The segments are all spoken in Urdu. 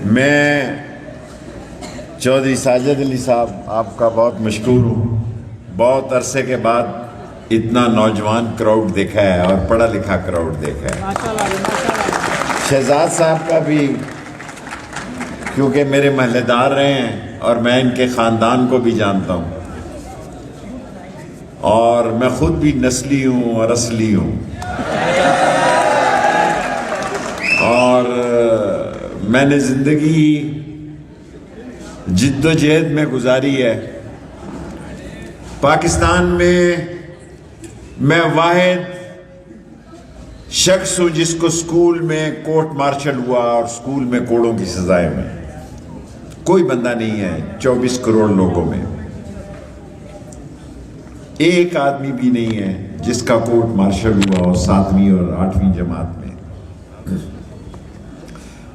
میں چودھری ساجد علی صاحب آپ کا بہت مشکور ہوں. بہت عرصے کے بعد اتنا نوجوان کراؤڈ دیکھا ہے اور پڑھا لکھا کراؤڈ دیکھا ہے. شہزاد صاحب کا بھی کیونکہ میرے محلے دار رہے ہیں اور میں ان کے خاندان کو بھی جانتا ہوں اور میں خود بھی نسلی ہوں اور اصلی ہوں اور میں نے زندگی جد و جہد میں گزاری ہے. پاکستان میں واحد شخص ہوں جس کو سکول میں کورٹ مارشل ہوا اور سکول میں کوڑوں کی سزائیں میں. کوئی بندہ نہیں ہے 24 کروڑ لوگوں میں ایک آدمی بھی نہیں ہے جس کا کورٹ مارشل ہوا ہو 7ویں اور 8ویں جماعت میں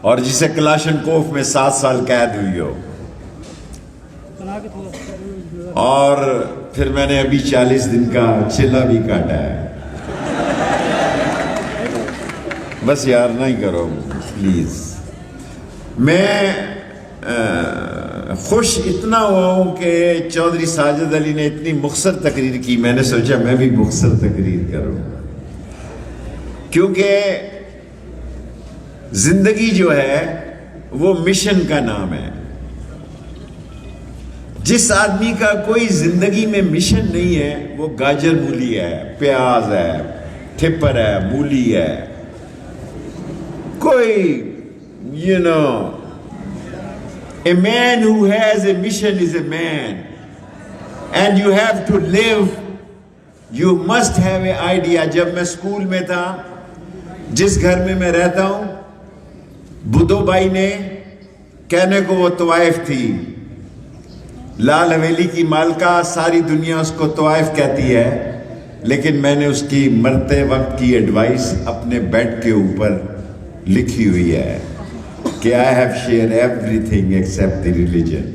اور جسے کلاشنکوف میں 7 سال قید ہوئی ہو. اور پھر میں نے ابھی 40 دن کا چلا بھی کاٹا ہے. بس یار نہیں کرو پلیز. میں خوش اتنا ہوا ہوں کہ چودھری ساجد علی نے اتنی مختصر تقریر کی. میں نے سوچا میں بھی مختصر تقریر کروں کیونکہ زندگی جو ہے وہ مشن کا نام ہے. جس آدمی کا کوئی زندگی میں مشن نہیں ہے وہ گاجر مولی ہے, پیاز ہے, ٹھپر ہے, مولی ہے. کوئی a man who has a mission is a man and you have to live. You must have an idea. جب میں اسکول میں تھا جس گھر میں رہتا ہوں بدھو بھائی نے کہنے کو وہ طوائف تھی, لال حویلی کی مالکہ, ساری دنیا اس کو طوائف کہتی ہے, لیکن میں نے اس کی مرتے وقت کی ایڈوائس اپنے بیڈ کے اوپر لکھی ہوئی ہے کہ I have shared everything except the religion.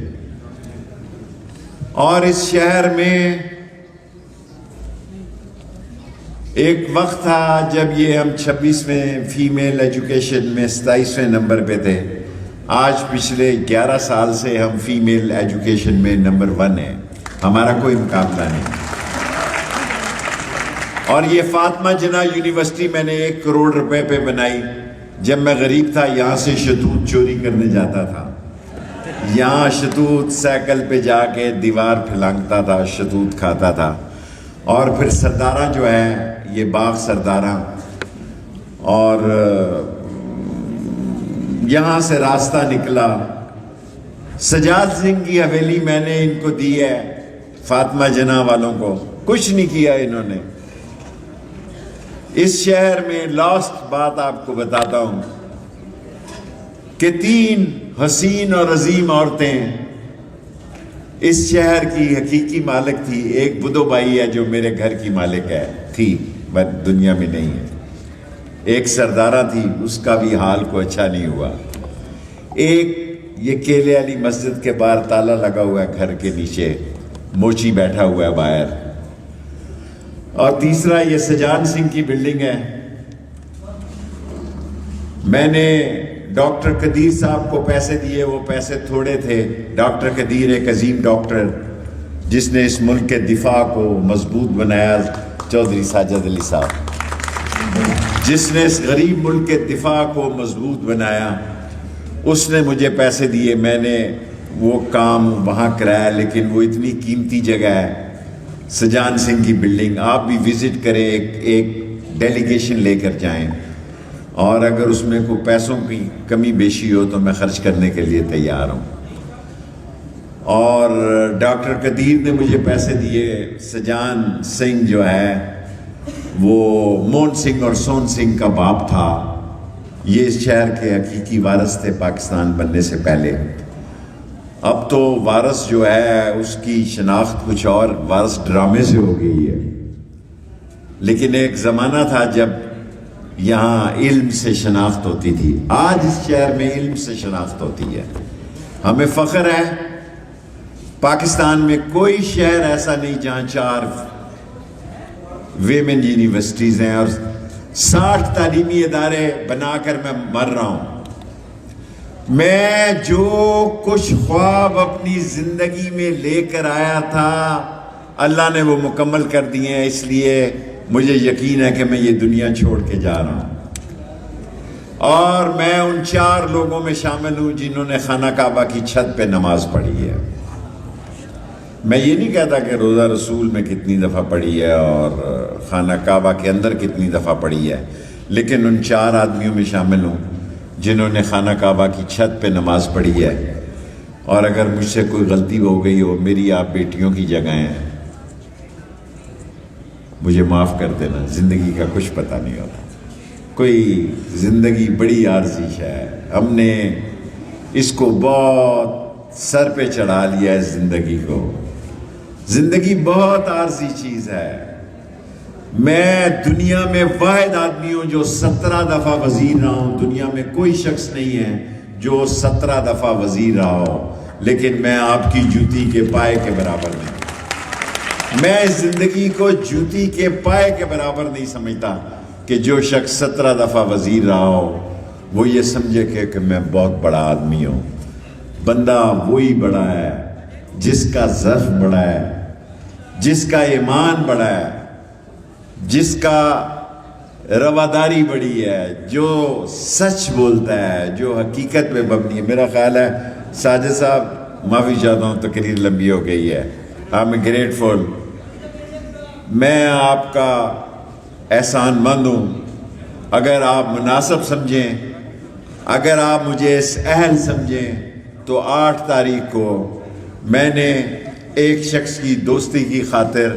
اور اس شہر میں ایک وقت تھا جب یہ ہم 26ویں فیمیل ایجوکیشن میں 27ویں نمبر پہ تھے. آج پچھلے 11 سال سے ہم فیمیل ایجوکیشن میں نمبر 1 ہیں. ہمارا کوئی مقابلہ نہیں. اور یہ فاطمہ جناح یونیورسٹی میں نے 1 کروڑ روپے پہ بنائی. جب میں غریب تھا یہاں سے شتوت چوری کرنے جاتا تھا. یہاں شتوت سائیکل پہ جا کے دیوار پھلانگتا تھا, شتوت کھاتا تھا. اور پھر سردارہ جو ہے یہ باغ سردارہ, اور یہاں سے راستہ نکلا. سجاد سنگھ کی حویلی میں نے ان کو دی ہے, فاطمہ جناح والوں کو. کچھ نہیں کیا انہوں نے. اس شہر میں لاسٹ بات آپ کو بتاتا ہوں کہ 3 حسین اور عظیم عورتیں اس شہر کی حقیقی مالک تھی. ایک بدھو بائی ہے جو میرے گھر کی مالک تھی, بس دنیا میں نہیں ہے. ایک سردارہ تھی, اس کا بھی حال کو اچھا نہیں ہوا. ایک یہ کیلے والی مسجد کے باہر تالا لگا ہوا ہے, گھر کے نیچے موچی بیٹھا ہوا ہے باہر. اور تیسرا یہ سجان سنگھ کی بلڈنگ ہے. میں نے ڈاکٹر قدیر صاحب کو پیسے دیے, وہ پیسے تھوڑے تھے. ڈاکٹر قدیر ایک عظیم ڈاکٹر جس نے اس ملک کے دفاع کو مضبوط بنایا. چودھری ساجد علی صاحب جس نے اس غریب ملک کے دفاع کو مضبوط بنایا, اس نے مجھے پیسے دیے. میں نے وہ کام وہاں کرایا, لیکن وہ اتنی قیمتی جگہ ہے سجان سنگھ کی بلڈنگ. آپ بھی وزٹ کریں, ایک ڈیلیگیشن لے کر جائیں, اور اگر اس میں کوئی پیسوں کی کمی بیشی ہو تو میں خرچ کرنے کے لیے تیار ہوں. اور ڈاکٹر قدیر نے مجھے پیسے دیے. سجان سنگھ جو ہے وہ مون سنگھ اور سون سنگھ کا باپ تھا. یہ اس شہر کے حقیقی وارث تھے پاکستان بننے سے پہلے. اب تو وارث جو ہے اس کی شناخت کچھ اور, وارث ڈرامے سے ہو گئی ہے. لیکن ایک زمانہ تھا جب یہاں علم سے شناخت ہوتی تھی. آج اس شہر میں علم سے شناخت ہوتی ہے. ہمیں فخر ہے پاکستان میں کوئی شہر ایسا نہیں جہاں 4 ویمن یونیورسٹیز ہیں اور 60 تعلیمی ادارے بنا کر میں مر رہا ہوں. میں جو کچھ خواب اپنی زندگی میں لے کر آیا تھا اللہ نے وہ مکمل کر دیے ہیں، اس لیے مجھے یقین ہے کہ میں یہ دنیا چھوڑ کے جا رہا ہوں، اور میں ان 4 لوگوں میں شامل ہوں جنہوں نے خانہ کعبہ کی چھت پہ نماز پڑھی ہے۔ میں یہ نہیں کہتا کہ روزہ رسول میں کتنی دفعہ پڑھی ہے اور خانہ کعبہ کے اندر کتنی دفعہ پڑھی ہے، لیکن ان 4 آدمیوں میں شامل ہوں جنہوں نے خانہ کعبہ کی چھت پہ نماز پڑھی ہے۔ اور اگر مجھ سے کوئی غلطی ہو گئی ہو، میری آپ بیٹیوں کی جگہ ہیں، مجھے معاف کر دینا، زندگی کا کچھ پتہ نہیں ہوتا، کوئی زندگی بڑی عارضی ہے، ہم نے اس کو بہت سر پہ چڑھا لیا ہے زندگی کو، زندگی بہت عارضی چیز ہے۔ میں دنیا میں واحد آدمی ہوں جو 17 دفعہ وزیر رہا ہوں، دنیا میں کوئی شخص نہیں ہے جو 17 دفعہ وزیر رہا ہو، لیکن میں آپ کی جوتی کے پائے کے برابر نہیں، میں اس زندگی کو جوتی کے پائے کے برابر نہیں سمجھتا کہ جو شخص 17 دفعہ وزیر رہا ہو وہ یہ سمجھے کہ میں بہت بڑا آدمی ہوں۔ بندہ وہی بڑا ہے جس کا ظرف بڑا ہے، جس کا ایمان بڑا ہے، جس کا رواداری بڑی ہے، جو سچ بولتا ہے، جو حقیقت پہ مبنی ہے۔ میرا خیال ہے ساجد صاحب معافی چاہتا ہوں، تقریر لمبی ہو گئی ہے، I'm grateful، میں آپ کا احسان مند ہوں۔ اگر آپ مناسب سمجھیں، اگر آپ مجھے اس اہل سمجھیں تو 8 تاریخ کو میں نے ایک شخص کی دوستی کی خاطر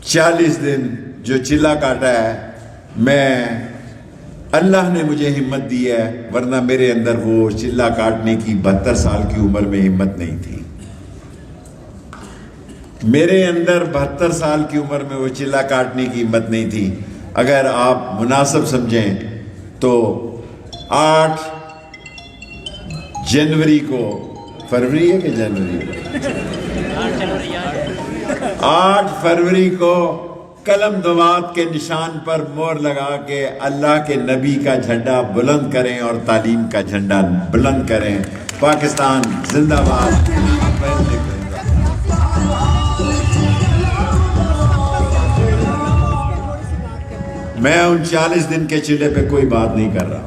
40 دن جو چلہ کاٹا ہے، میں اللہ نے مجھے ہمت دی ہے، ورنہ میرے اندر وہ چلہ کاٹنے کی 72 سال کی عمر میں ہمت نہیں تھی، میرے اندر 72 سال کی عمر میں وہ چلہ کاٹنے کی ہمت نہیں تھی۔ اگر آپ مناسب سمجھیں تو 8 جنوری کو، فروری ہے کہ جنوری کو، 8 فروری کو قلم دوات کے نشان پر مہر لگا کے اللہ کے نبی کا جھنڈا بلند کریں اور تعلیم کا جھنڈا بلند کریں۔ پاکستان زندہ باد۔ میں ان 40 دن کے چلے پہ کوئی بات نہیں کر رہا۔